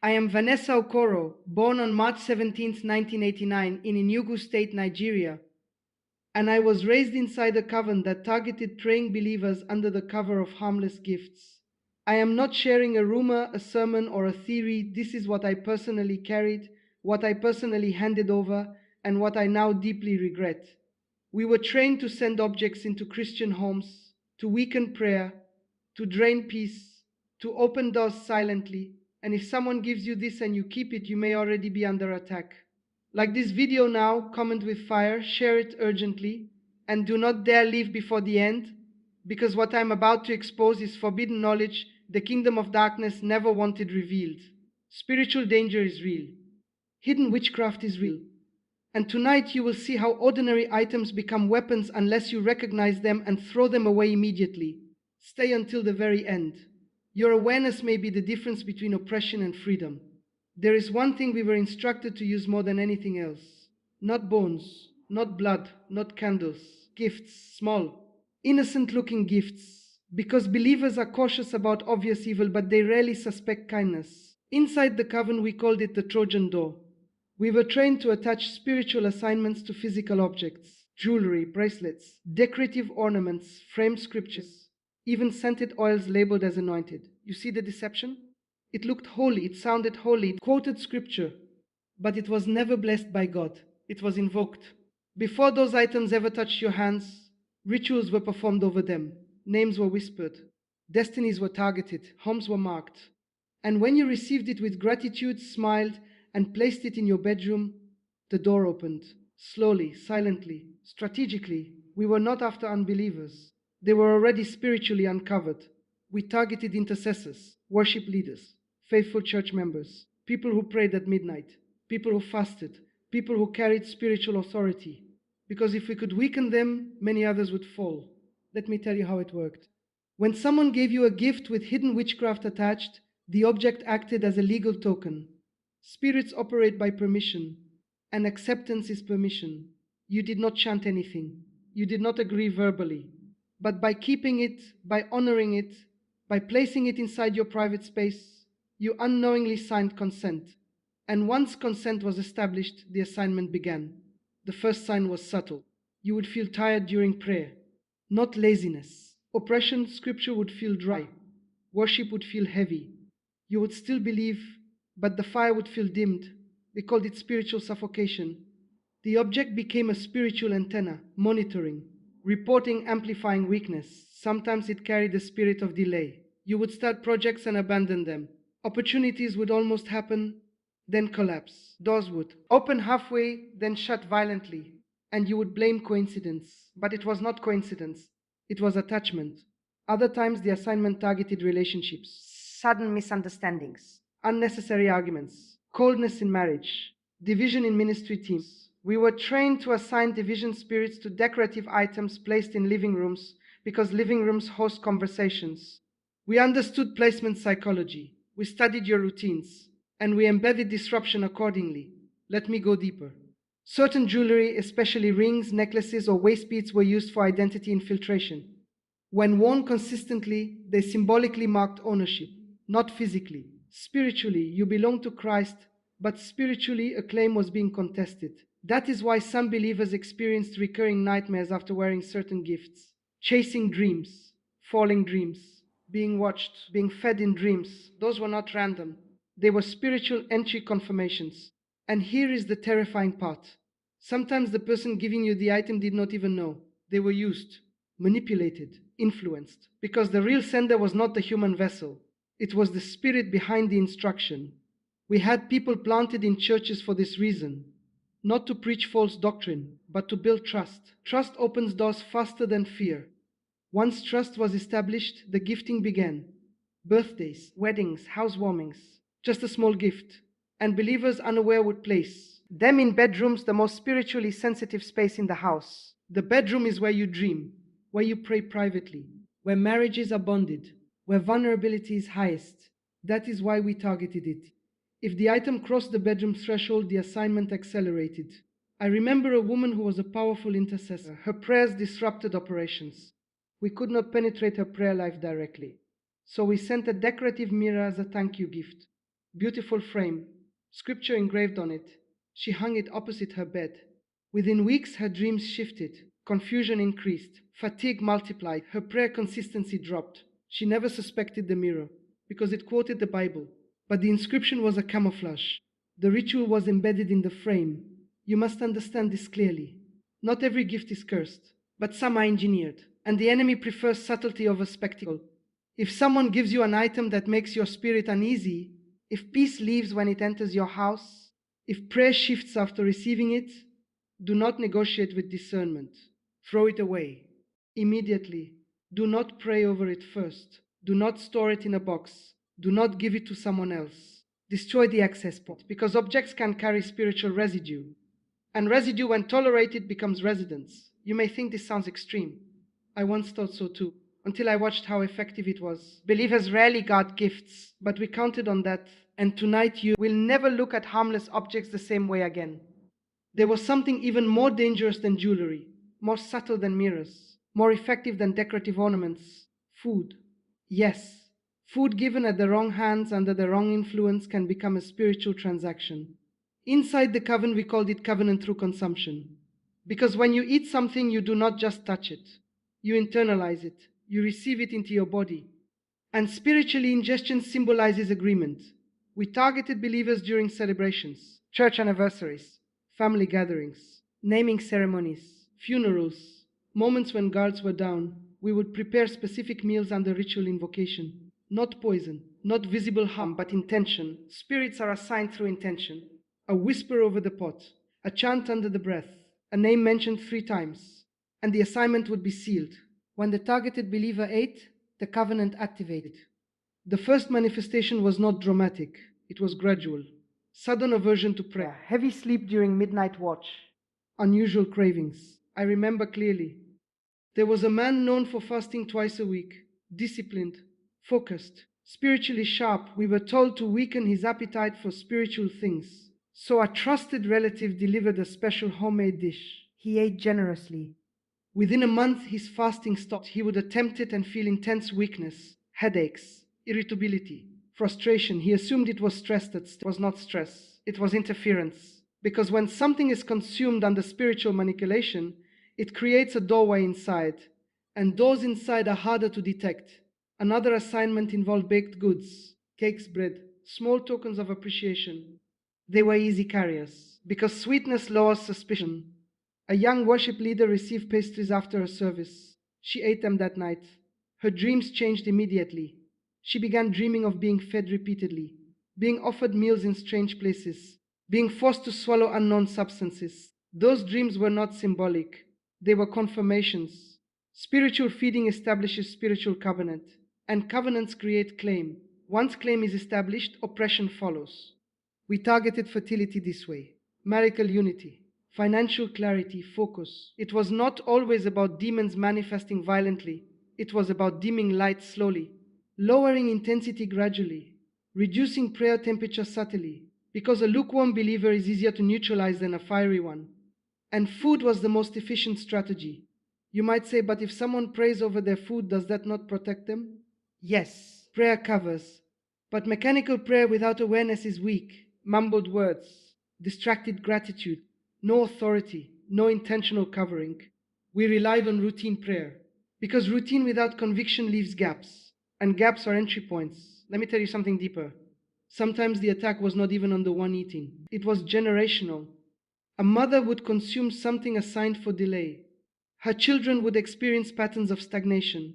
I am Vanessa Okoro, born on March 17, 1989 in Enugu State, Nigeria, and I was raised inside a coven that targeted praying believers under the cover of harmless gifts. I am not sharing a rumor, a sermon, or a theory. This is what I personally carried, what I personally handed over, and what I now deeply regret. We were trained to send objects into Christian homes, to weaken prayer, to drain peace, to open doors silently, and if someone gives you this and you keep it, you may already be under attack. Like this video now, comment with fire, share it urgently, and do not dare leave before the end, because what I'm about to expose is forbidden knowledge the kingdom of darkness never wanted revealed. Spiritual danger is real. Hidden witchcraft is real. And tonight you will see how ordinary items become weapons unless you recognize them and throw them away immediately. Stay until the very end. Your awareness may be the difference between oppression and freedom. There is one thing we were instructed to use more than anything else. Not bones, not blood, not candles. Gifts, small, innocent-looking gifts. Because believers are cautious about obvious evil, but they rarely suspect kindness. Inside the coven, we called it the Trojan door. We were trained to attach spiritual assignments to physical objects, jewelry, bracelets, decorative ornaments, framed scriptures, even scented oils labeled as anointed. You see the deception? It looked holy, it sounded holy, it quoted scripture, but it was never blessed by God. It was invoked. Before those items ever touched your hands, rituals were performed over them, names were whispered, destinies were targeted, homes were marked. And when you received it with gratitude, smiled, and placed it in your bedroom, the door opened. Slowly, silently, strategically. We were not after unbelievers. They were already spiritually uncovered. We targeted intercessors, worship leaders, faithful church members, people who prayed at midnight, people who fasted, people who carried spiritual authority. Because if we could weaken them, many others would fall. Let me tell you how it worked. When someone gave you a gift with hidden witchcraft attached, the object acted as a legal token. Spirits operate by permission, and acceptance is permission. You did not chant anything. You did not agree verbally. But by keeping it, by honoring it, by placing it inside your private space, you unknowingly signed consent. And once consent was established, the assignment began. The first sign was subtle. You would feel tired during prayer, not laziness. Oppression, scripture would feel dry. Worship would feel heavy. You would still believe, but the fire would feel dimmed. We called it spiritual suffocation. The object became a spiritual antenna, monitoring, reporting, amplifying weakness. Sometimes it carried the spirit of delay. You would start projects and abandon them. Opportunities would almost happen, then collapse. Doors would open halfway, then shut violently. And you would blame coincidence. But it was not coincidence. It was attachment. Other times the assignment targeted relationships, sudden misunderstandings, unnecessary arguments, coldness in marriage, division in ministry teams. We were trained to assign division spirits to decorative items placed in living rooms because living rooms host conversations. We understood placement psychology. We studied your routines, and we embedded disruption accordingly. Let me go deeper. Certain jewelry, especially rings, necklaces, or waist beads, were used for identity infiltration. When worn consistently, they symbolically marked ownership, not physically. Spiritually, you belong to Christ, but spiritually, a claim was being contested. That is why some believers experienced recurring nightmares after wearing certain gifts, chasing dreams, falling dreams, being watched, being fed in dreams. Those were not random. They were spiritual entry confirmations. And here is the terrifying part. Sometimes the person giving you the item did not even know. They were used, manipulated, influenced, because the real sender was not the human vessel. It was the spirit behind the instruction. We had people planted in churches for this reason, not to preach false doctrine, but to build trust. Trust opens doors faster than fear. Once trust was established, the gifting began. Birthdays, weddings, housewarmings, just a small gift. And believers unaware would place them in bedrooms, the most spiritually sensitive space in the house. The bedroom is where you dream, where you pray privately, where marriages are bonded, where vulnerability is highest. That is why we targeted it. If the item crossed the bedroom threshold, the assignment accelerated. I remember a woman who was a powerful intercessor. Her prayers disrupted operations. We could not penetrate her prayer life directly. So we sent a decorative mirror as a thank you gift. Beautiful frame, scripture engraved on it. She hung it opposite her bed. Within weeks, her dreams shifted, confusion increased, fatigue multiplied, her prayer consistency dropped. She never suspected the mirror, because it quoted the Bible. But the inscription was a camouflage. The ritual was embedded in the frame. You must understand this clearly. Not every gift is cursed, but some are engineered, and the enemy prefers subtlety over spectacle. If someone gives you an item that makes your spirit uneasy, if peace leaves when it enters your house, if prayer shifts after receiving it, do not negotiate with discernment. Throw it away immediately. Do not pray over it first. Do not store it in a box. Do not give it to someone else. Destroy the access point, because objects can carry spiritual residue. And residue, when tolerated, becomes residence. You may think this sounds extreme. I once thought so too, until I watched how effective it was. Believers rarely got gifts, but we counted on that. And tonight you will never look at harmless objects the same way again. There was something even more dangerous than jewelry, more subtle than mirrors, more effective than decorative ornaments: food. Yes, food given at the wrong hands under the wrong influence can become a spiritual transaction. Inside the coven, we called it covenant through consumption. Because when you eat something, you do not just touch it, you internalize it, you receive it into your body. And spiritually, ingestion symbolizes agreement. We targeted believers during celebrations, church anniversaries, family gatherings, naming ceremonies, funerals, moments when guards were down. We would prepare specific meals under ritual invocation. Not poison, not visible harm, but intention. Spirits are assigned through intention. A whisper over the pot, a chant under the breath, a name mentioned 3 times, and the assignment would be sealed. When the targeted believer ate, the covenant activated. The first manifestation was not dramatic, it was gradual. Sudden aversion to prayer, heavy sleep during midnight watch, unusual cravings. I remember clearly. There was a man known for fasting twice a week, disciplined, focused, spiritually sharp. We were told to weaken his appetite for spiritual things. So a trusted relative delivered a special homemade dish. He ate generously. Within a month, his fasting stopped. He would attempt it and feel intense weakness, headaches, irritability, frustration. He assumed it was stress. That was not stress, it was interference. Because when something is consumed under spiritual manipulation, it creates a doorway inside, and doors inside are harder to detect. Another assignment involved baked goods, cakes, bread, small tokens of appreciation. They were easy carriers, because sweetness lowers suspicion. A young worship leader received pastries after a service. She ate them that night. Her dreams changed immediately. She began dreaming of being fed repeatedly, being offered meals in strange places, being forced to swallow unknown substances. Those dreams were not symbolic, they were confirmations. Spiritual feeding establishes spiritual covenant, and covenants create claim. Once claim is established, oppression follows. We targeted fertility this way: marital unity, financial clarity, focus. It was not always about demons manifesting violently. It was about dimming light slowly, lowering intensity gradually, reducing prayer temperature subtly, because a lukewarm believer is easier to neutralize than a fiery one. And food was the most efficient strategy. You might say, but if someone prays over their food, does that not protect them? Yes, prayer covers. But mechanical prayer without awareness is weak. Mumbled words, distracted gratitude, no authority, no intentional covering. We relied on routine prayer, because routine without conviction leaves gaps, and gaps are entry points. Let me tell you something deeper. Sometimes the attack was not even on the one eating, it was generational. A mother would consume something assigned for delay. Her children would experience patterns of stagnation,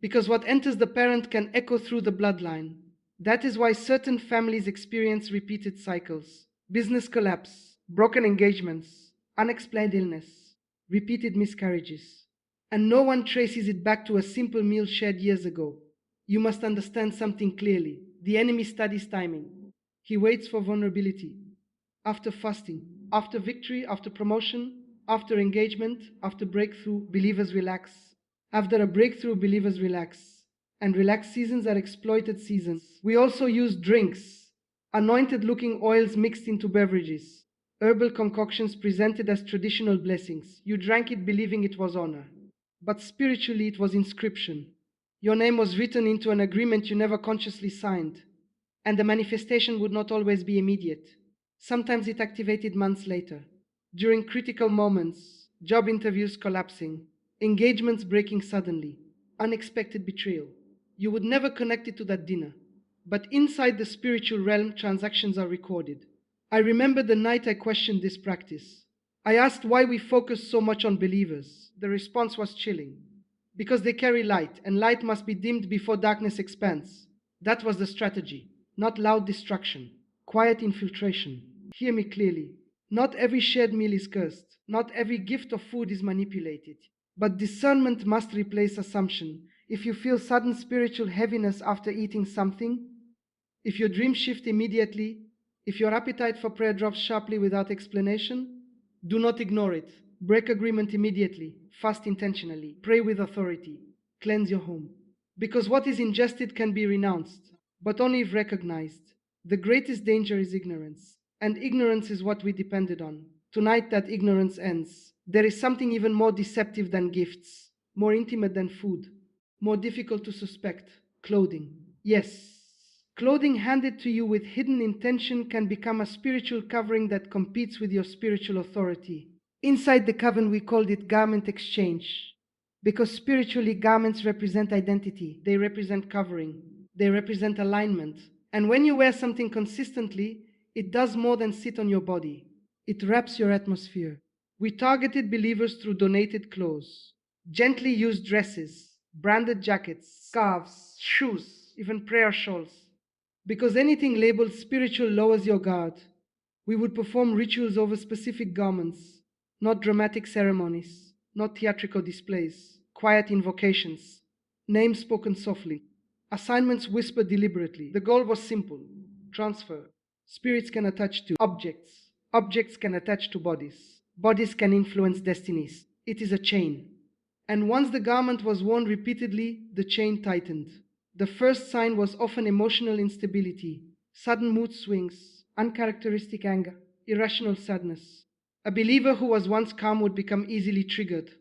because what enters the parent can echo through the bloodline. That is why certain families experience repeated cycles: business collapse, broken engagements, unexplained illness, repeated miscarriages. And no one traces it back to a simple meal shared years ago. You must understand something clearly. The enemy studies timing. He waits for vulnerability. After fasting, after victory, after promotion, after engagement, after breakthrough, believers relax. After a breakthrough, believers relax. And relaxed seasons are exploited seasons. We also use drinks, anointed looking oils mixed into beverages, herbal concoctions presented as traditional blessings. You drank it believing it was honor, but spiritually it was inscription. Your name was written into an agreement you never consciously signed. And the manifestation would not always be immediate. Sometimes it activated months later, during critical moments, job interviews collapsing, engagements breaking suddenly, unexpected betrayal. You would never connect it to that dinner. But inside the spiritual realm, transactions are recorded. I remember the night I questioned this practice. I asked why we focus so much on believers. The response was chilling. Because they carry light, and light must be dimmed before darkness expands. That was the strategy. Not loud destruction, quiet infiltration. Hear me clearly. Not every shared meal is cursed. Not every gift of food is manipulated. But discernment must replace assumption. If you feel sudden spiritual heaviness after eating something, if your dreams shift immediately, if your appetite for prayer drops sharply without explanation, do not ignore it. Break agreement immediately. Fast intentionally. Pray with authority. Cleanse your home. Because what is ingested can be renounced, but only if recognized. The greatest danger is ignorance, and ignorance is what we depended on. Tonight, that ignorance ends. There is something even more deceptive than gifts, more intimate than food, more difficult to suspect: clothing. Yes, clothing handed to you with hidden intention can become a spiritual covering that competes with your spiritual authority. Inside the coven, we called it garment exchange. Because spiritually, garments represent identity, they represent covering, they represent alignment. And when you wear something consistently, it does more than sit on your body, it wraps your atmosphere. We targeted believers through donated clothes, gently used dresses, branded jackets, scarves, shoes, even prayer shawls. Because anything labeled spiritual lowers your guard. We would perform rituals over specific garments, not dramatic ceremonies, not theatrical displays, quiet invocations, names spoken softly, assignments whispered deliberately. The goal was simple: transfer. Spirits can attach to objects, objects can attach to bodies, bodies can influence destinies. It is a chain. And once the garment was worn repeatedly, the chain tightened. The first sign was often emotional instability, sudden mood swings, uncharacteristic anger, irrational sadness. A believer who was once calm would become easily triggered,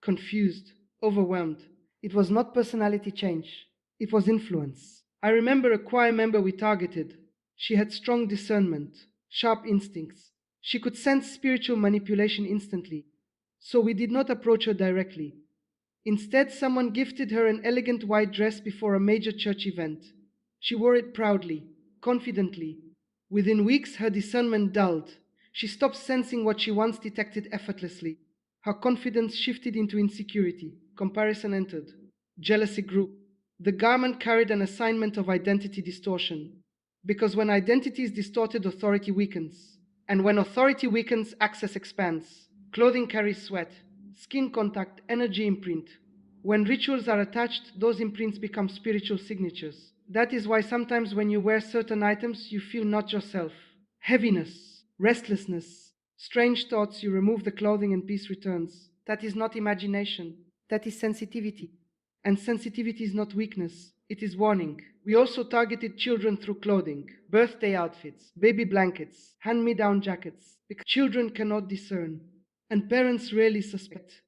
confused, overwhelmed. It was not personality change, it was influence. I remember a choir member we targeted. She had strong discernment, sharp instincts. She could sense spiritual manipulation instantly. So we did not approach her directly. Instead, someone gifted her an elegant white dress before a major church event. She wore it proudly, confidently. Within weeks, her discernment dulled. She stopped sensing what she once detected effortlessly. Her confidence shifted into insecurity. Comparison entered. Jealousy grew. The garment carried an assignment of identity distortion. Because when identity is distorted, authority weakens. And when authority weakens, access expands. Clothing carries sweat, skin contact, energy imprint. When rituals are attached, those imprints become spiritual signatures. That is why sometimes when you wear certain items, you feel not yourself. Heaviness, restlessness, strange thoughts. You remove the clothing and peace returns. That is not imagination, that is sensitivity. And sensitivity is not weakness, it is warning. We also targeted children through clothing, birthday outfits, baby blankets, hand-me-down jackets, because children cannot discern, and parents rarely suspect.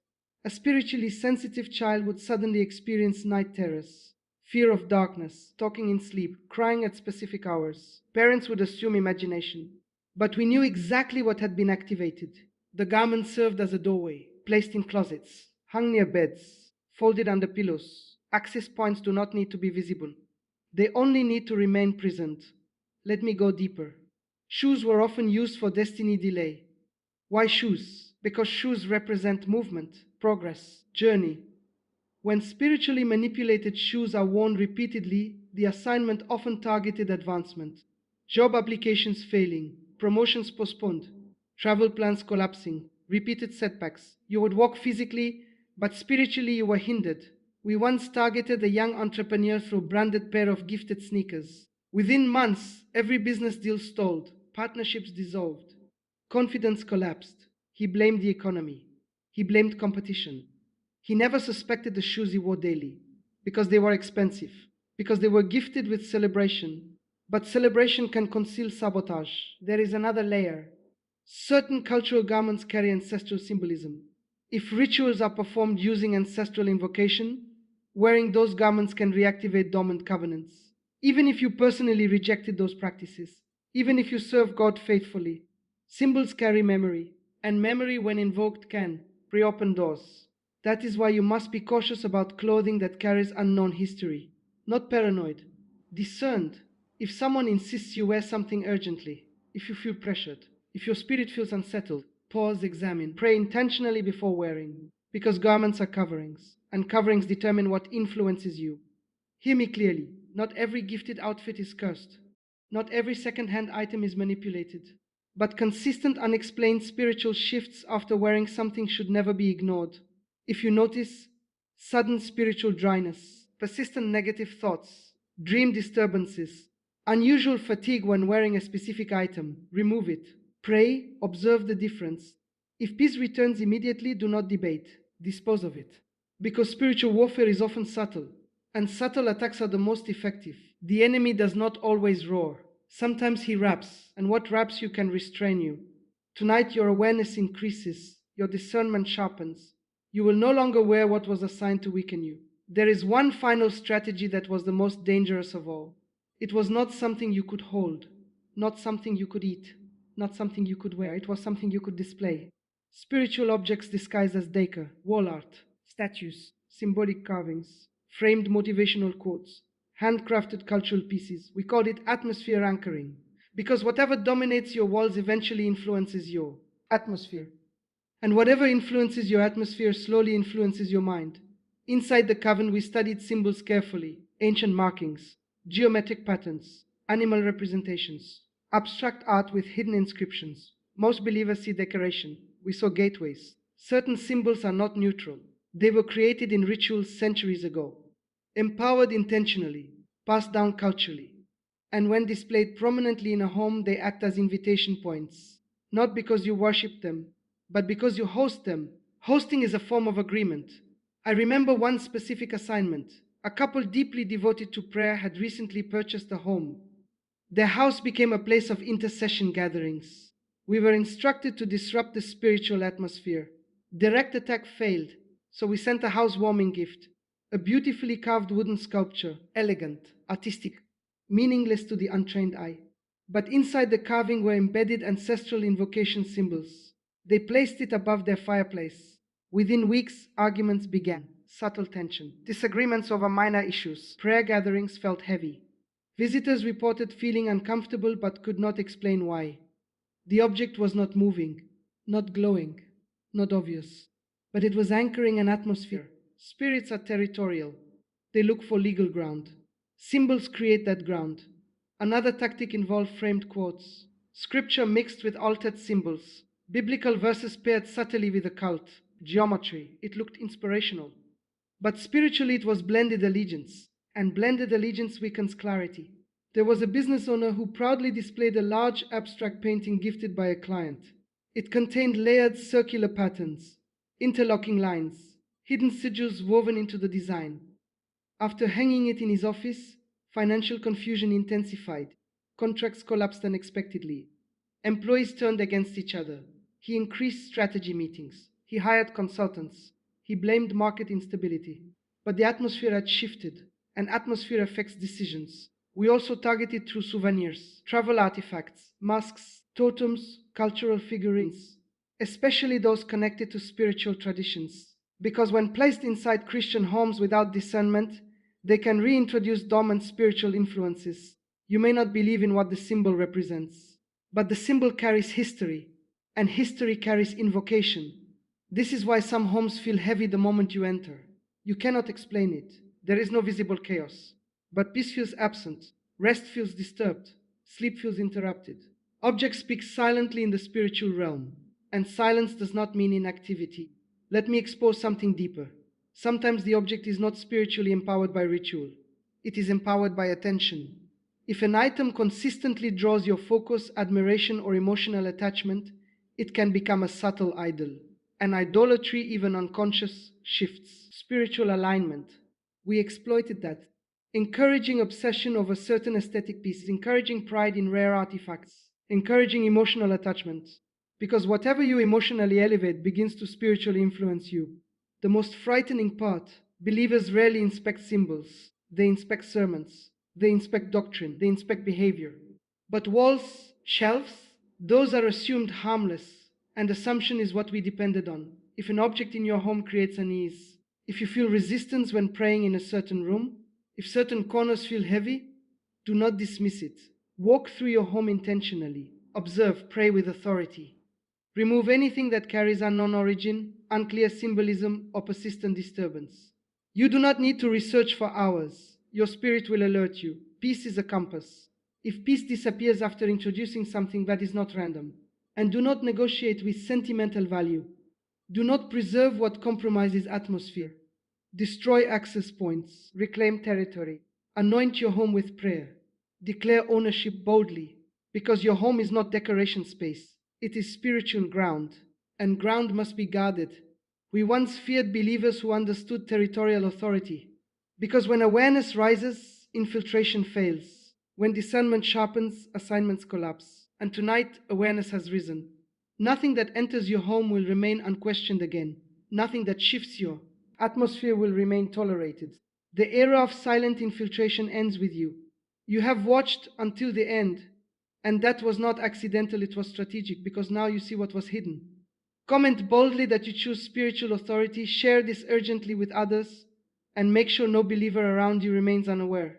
A spiritually sensitive child would suddenly experience night terrors, fear of darkness, talking in sleep, crying at specific hours. Parents would assume imagination. But we knew exactly what had been activated. The garment served as a doorway, placed in closets, hung near beds, folded under pillows. Access points do not need to be visible. They only need to remain present. Let me go deeper. Shoes were often used for destiny delay. Why shoes? Because shoes represent movement, progress, journey. When spiritually manipulated shoes are worn repeatedly, the assignment often targeted advancement. Job applications failing, promotions postponed, travel plans collapsing, repeated setbacks. You would walk physically, but spiritually you were hindered. We once targeted a young entrepreneur through a branded pair of gifted sneakers. Within months, every business deal stalled, partnerships dissolved, confidence collapsed. He blamed the economy. He blamed competition. He never suspected the shoes he wore daily, because they were expensive, because they were gifted with celebration. But celebration can conceal sabotage. There is another layer. Certain cultural garments carry ancestral symbolism. If rituals are performed using ancestral invocation, wearing those garments can reactivate dormant covenants. Even if you personally rejected those practices, even if you serve God faithfully, symbols carry memory, and memory, when invoked, can reopen doors. That is why you must be cautious about clothing that carries unknown history. Not paranoid, discerned. If someone insists you wear something urgently, if you feel pressured, if your spirit feels unsettled, pause, examine, pray intentionally before wearing. Because garments are coverings, and coverings determine what influences you. Hear me clearly. Not every gifted outfit is cursed. Not every second-hand item is manipulated. But consistent, unexplained spiritual shifts after wearing something should never be ignored. If you notice sudden spiritual dryness, persistent negative thoughts, dream disturbances, unusual fatigue when wearing a specific item, remove it. Pray, observe the difference. If peace returns immediately, do not debate, dispose of it. Because spiritual warfare is often subtle, and subtle attacks are the most effective. The enemy does not always roar. Sometimes he raps, and what raps you can restrain you. Tonight your awareness increases, your discernment sharpens. You will no longer wear what was assigned to weaken you. There is one final strategy that was the most dangerous of all. It was not something you could hold, not something you could eat, not something you could wear. It was something you could display. Spiritual objects disguised as decor, wall art, statues, symbolic carvings, framed motivational quotes, handcrafted cultural pieces. We called it atmosphere anchoring, because whatever dominates your walls eventually influences your atmosphere. And whatever influences your atmosphere slowly influences your mind. Inside the coven, we studied symbols carefully, ancient markings, geometric patterns, animal representations, abstract art with hidden inscriptions. Most believers see decoration. We saw gateways. Certain symbols are not neutral. They were created in rituals centuries ago, empowered intentionally, passed down culturally. And when displayed prominently in a home, they act as invitation points, not because you worship them, but because you host them. Hosting is a form of agreement. I remember one specific assignment. A couple deeply devoted to prayer had recently purchased a home. Their house became a place of intercession gatherings. We were instructed to disrupt the spiritual atmosphere. Direct attack failed, so we sent a housewarming gift, a beautifully carved wooden sculpture, elegant, artistic, meaningless to the untrained eye. But inside the carving were embedded ancestral invocation symbols. They placed it above their fireplace. Within weeks, arguments began, subtle tension, disagreements over minor issues. Prayer gatherings felt heavy. Visitors reported feeling uncomfortable but could not explain why. The object was not moving, not glowing, not obvious, but it was anchoring an atmosphere. Spirits are territorial. They look for legal ground. Symbols create that ground. Another tactic involved framed quotes, scripture mixed with altered symbols, biblical verses paired subtly with occult geometry. It looked inspirational. But spiritually, it was blended allegiance, and blended allegiance weakens clarity. There was a business owner who proudly displayed a large abstract painting gifted by a client. It contained layered circular patterns, interlocking lines, hidden sigils woven into the design. After hanging it in his office, financial confusion intensified. Contracts collapsed unexpectedly. Employees turned against each other. He increased strategy meetings. He hired consultants. He blamed market instability. But the atmosphere had shifted, and atmosphere affects decisions. We also targeted through souvenirs, travel artifacts, masks, totems, cultural figurines, especially those connected to spiritual traditions. Because when placed inside Christian homes without discernment, they can reintroduce dormant spiritual influences. You may not believe in what the symbol represents, but the symbol carries history, and history carries invocation. This is why some homes feel heavy the moment you enter. You cannot explain it. There is no visible chaos. But peace feels absent, rest feels disturbed, sleep feels interrupted. Objects speak silently in the spiritual realm, and silence does not mean inactivity. Let me expose something deeper. Sometimes the object is not spiritually empowered by ritual, it is empowered by attention. If an item consistently draws your focus, admiration, or emotional attachment, it can become a subtle idol. An idolatry, even unconscious, shifts. Spiritual alignment. We exploited that, encouraging obsession over certain aesthetic pieces, encouraging pride in rare artifacts, encouraging emotional attachment. Because whatever you emotionally elevate begins to spiritually influence you. The most frightening part: believers rarely inspect symbols, they inspect sermons. They inspect doctrine, they inspect behavior. But walls, shelves, those are assumed harmless, and assumption is what we depended on. If an object in your home creates unease, if you feel resistance when praying in a certain room, if certain corners feel heavy, do not dismiss it. Walk through your home intentionally. Observe, pray with authority. Remove anything that carries unknown origin, unclear symbolism, or persistent disturbance. You do not need to research for hours. Your spirit will alert you. Peace is a compass. If peace disappears after introducing something, that is not random. And do not negotiate with sentimental value. Do not preserve what compromises atmosphere. Destroy access points. Reclaim territory. Anoint your home with prayer. Declare ownership boldly, because your home is not decoration space. It is spiritual ground, and ground must be guarded. We once feared believers who understood territorial authority, because when awareness rises, infiltration fails. When discernment sharpens, assignments collapse. And tonight, awareness has risen. Nothing that enters your home will remain unquestioned again. Nothing that shifts your atmosphere will remain tolerated. The era of silent infiltration ends with you. You have watched until the end, and that was not accidental, it was strategic, because now you see what was hidden. Comment boldly that you choose spiritual authority, share this urgently with others, and make sure no believer around you remains unaware.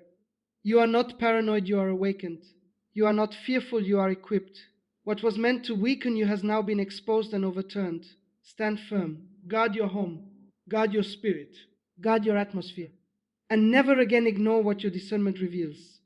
You are not paranoid, you are awakened. You are not fearful, you are equipped. What was meant to weaken you has now been exposed and overturned. Stand firm. Guard your home. Guard your spirit. Guard your atmosphere. And never again ignore what your discernment reveals.